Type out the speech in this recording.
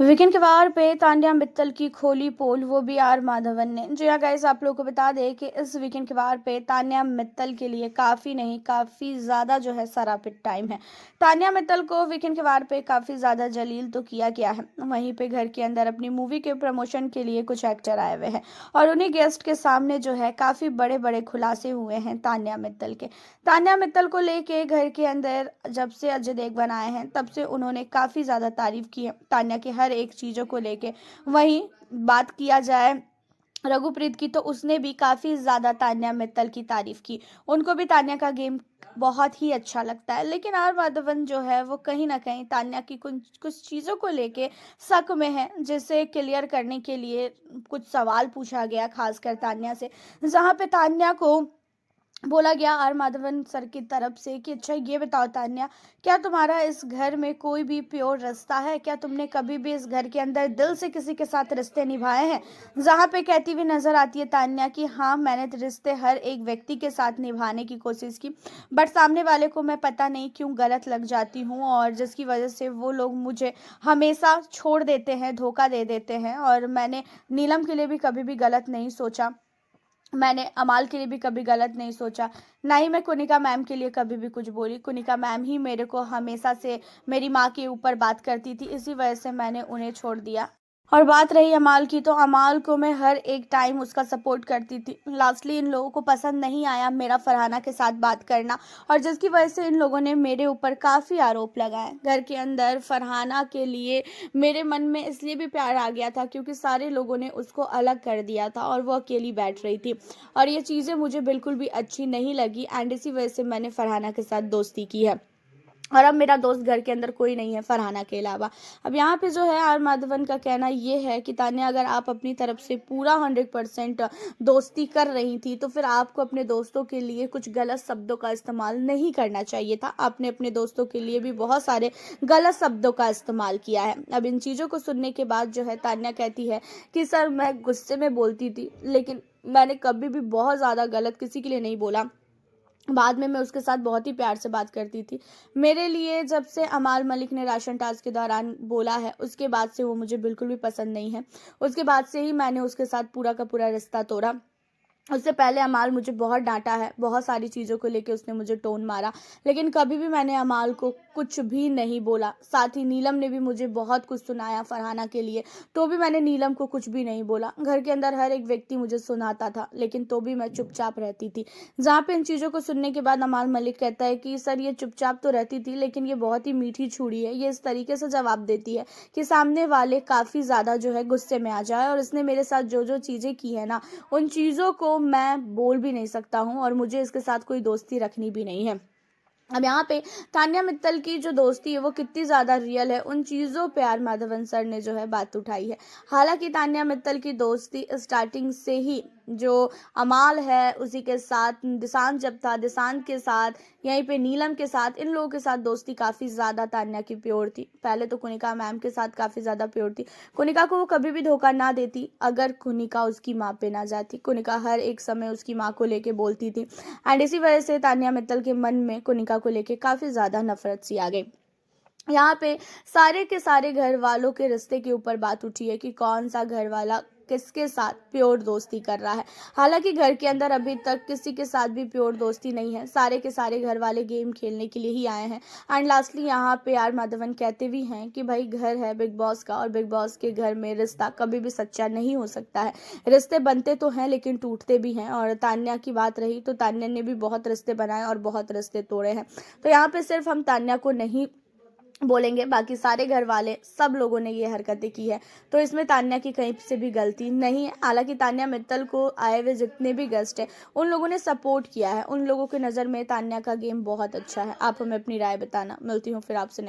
Weekend के वार पे तान्या मित्तल की खोली पोल, वो भी आर माधवन ने। जी हाँ गाइस, आप लोगों को बता दें कि इस वीकेंड के वार पे तान्या मित्तल के लिए काफ़ी नहीं काफ़ी ज़्यादा जो है सरापित टाइम है। तान्या मित्तल को वीकेंड के वार पे काफ़ी ज़्यादा जलील तो किया गया है। वहीं पे घर के अंदर अपनी मूवी के प्रमोशन के लिए कुछ एक्टर आए हुए हैं और उन्हीं गेस्ट के सामने जो है काफ़ी बड़े बड़े खुलासे हुए हैं तान्या मित्तल के। तान्या मित्तल को लेके घर के अंदर जब से अजय देवगन आए हैं तब से उन्होंने काफ़ी ज़्यादा तारीफ की है तान्या के हर एक चीज़ों को लेके। वहीं बात किया जाए रघुप्रीत की, तो उसने भी काफ़ी ज़्यादा तान्या मित्तल की तारीफ की। उनको भी तान्या का गेम बहुत ही अच्छा लगता है, लेकिन आर माधवन जो है वो कहीं ना कहीं तान्या की कुछ कुछ चीज़ों को लेके शक में है, जिसे क्लियर करने के लिए कुछ सवाल पूछा गया खासकर तान्या से, जहाँ पे तान्या को बोला गया आर माधवन सर की तरफ से कि अच्छा ये बताओ तान्या, क्या तुम्हारा इस घर में कोई भी प्योर रिश्ता है? क्या तुमने कभी भी इस घर के अंदर दिल से किसी के साथ रिश्ते निभाए हैं? जहाँ पे कहती हुई नजर आती है तान्या कि हाँ, मैंने तो रिश्ते हर एक व्यक्ति के साथ निभाने की कोशिश की, बट सामने वाले को मैं पता नहीं क्यों गलत लग जाती हूँ, और जिसकी वजह से वो लोग मुझे हमेशा छोड़ देते हैं, धोखा दे देते हैं। और मैंने नीलम के लिए भी कभी भी गलत नहीं सोचा, मैंने अमाल के लिए भी कभी गलत नहीं सोचा, ना ही मैं कुनिका मैम के लिए कभी भी कुछ बोली। कुनिका मैम ही मेरे को हमेशा से मेरी माँ के ऊपर बात करती थी, इसी वजह से मैंने उन्हें छोड़ दिया। और बात रही अमाल की, तो अमाल को मैं हर एक टाइम उसका सपोर्ट करती थी। लास्टली इन लोगों को पसंद नहीं आया मेरा फरहाना के साथ बात करना, और जिसकी वजह से इन लोगों ने मेरे ऊपर काफ़ी आरोप लगाए। घर के अंदर फरहाना के लिए मेरे मन में इसलिए भी प्यार आ गया था क्योंकि सारे लोगों ने उसको अलग कर दिया था और वो अकेली बैठ रही थी, और ये चीज़ें मुझे बिल्कुल भी अच्छी नहीं लगी, एंड इसी वजह से मैंने फरहाना के साथ दोस्ती की है। और अब मेरा दोस्त घर के अंदर कोई नहीं है फरहाना के अलावा। अब यहाँ पे जो है आर माधवन का कहना ये है कि तान्या, अगर आप अपनी तरफ से पूरा 100% दोस्ती कर रही थी तो फिर आपको अपने दोस्तों के लिए कुछ गलत शब्दों का इस्तेमाल नहीं करना चाहिए था। आपने अपने दोस्तों के लिए भी बहुत सारे गलत शब्दों का इस्तेमाल किया है। अब इन चीज़ों को सुनने के बाद जो है तान्या कहती है कि सर, मैं गुस्से में बोलती थी, लेकिन मैंने कभी भी बहुत ज़्यादा गलत किसी के लिए नहीं बोला। बाद में मैं उसके साथ बहुत ही प्यार से बात करती थी। मेरे लिए जब से अमाल मलिक ने राशन टास्क के दौरान बोला है, उसके बाद से वो मुझे बिल्कुल भी पसंद नहीं है। उसके बाद से ही मैंने उसके साथ पूरा का पूरा रिश्ता तोड़ा। उससे पहले अमाल मुझे बहुत डांटा है, बहुत सारी चीज़ों को लेके उसने मुझे टोन मारा, लेकिन कभी भी मैंने अमाल को कुछ भी नहीं बोला। साथ ही नीलम ने भी मुझे बहुत कुछ सुनाया फरहाना के लिए, तो भी मैंने नीलम को कुछ भी नहीं बोला। घर के अंदर हर एक व्यक्ति मुझे सुनाता था, लेकिन तो भी मैं चुपचाप रहती थी। जहाँ पे इन चीज़ों को सुनने के बाद अमाल मलिक कहता है कि सर, ये चुपचाप तो रहती थी, लेकिन ये बहुत ही मीठी छुरी है। ये इस तरीके से जवाब देती है कि सामने वाले काफ़ी ज़्यादा जो है गुस्से में आ जाए, और इसने मेरे साथ जो जो चीज़ें की है ना, उन चीज़ों को मैं बोल भी नहीं सकता हूँ, और मुझे इसके साथ कोई दोस्ती रखनी भी नहीं है। अब यहाँ पे तान्या मित्तल की जो दोस्ती है वो कितनी ज़्यादा रियल है, उन चीज़ों पे आर माधवन सर ने जो है बात उठाई है। हालांकि तान्या मित्तल की दोस्ती स्टार्टिंग से ही जो अमाल है उसी के साथ, दिशांत जब था दिशांत के साथ, यहीं पे नीलम के साथ, इन लोगों के साथ दोस्ती काफ़ी ज़्यादा तान्या की प्योर थी। पहले तो कुनिका मैम के साथ काफ़ी ज़्यादा प्योर थी। कुनिका को वो कभी भी धोखा ना देती अगर कुनिका उसकी माँ पे ना जाती। कुनिका हर एक समय उसकी माँ को लेके बोलती थी, एंड इसी वजह से तान्या मित्तल के मन में कुनिका को लेके काफ़ी ज़्यादा नफरत सी आ गई। यहाँ पे सारे के सारे घर वालों के रिश्ते के ऊपर बात उठी है कि कौन सा घर वाला किसके साथ प्योर दोस्ती कर रहा है। हालांकि घर के अंदर अभी तक किसी के साथ भी प्योर दोस्ती नहीं है, सारे के सारे घर वाले गेम खेलने के लिए ही आए हैं। एंड लास्टली यहाँ पे आर माधवन कहते भी हैं कि भाई, घर है बिग बॉस का, और बिग बॉस के घर में रिश्ता कभी भी सच्चा नहीं हो सकता है। रिश्ते बनते तो हैं लेकिन टूटते भी हैं, और तान्या की बात रही तो तान्या ने भी बहुत रिश्ते बनाए और बहुत रिश्ते तोड़े हैं। तो यहाँ पे सिर्फ हम तान्या को नहीं बोलेंगे, बाकी सारे घर वाले सब लोगों ने ये हरकतें की है, तो इसमें तान्या की कहीं से भी गलती नहीं है। हालांकि तान्या मित्तल को आए हुए जितने भी गेस्ट हैं उन लोगों ने सपोर्ट किया है, उन लोगों की नज़र में तान्या का गेम बहुत अच्छा है। आप हमें अपनी राय बताना। मिलती हूँ फिर आपसे।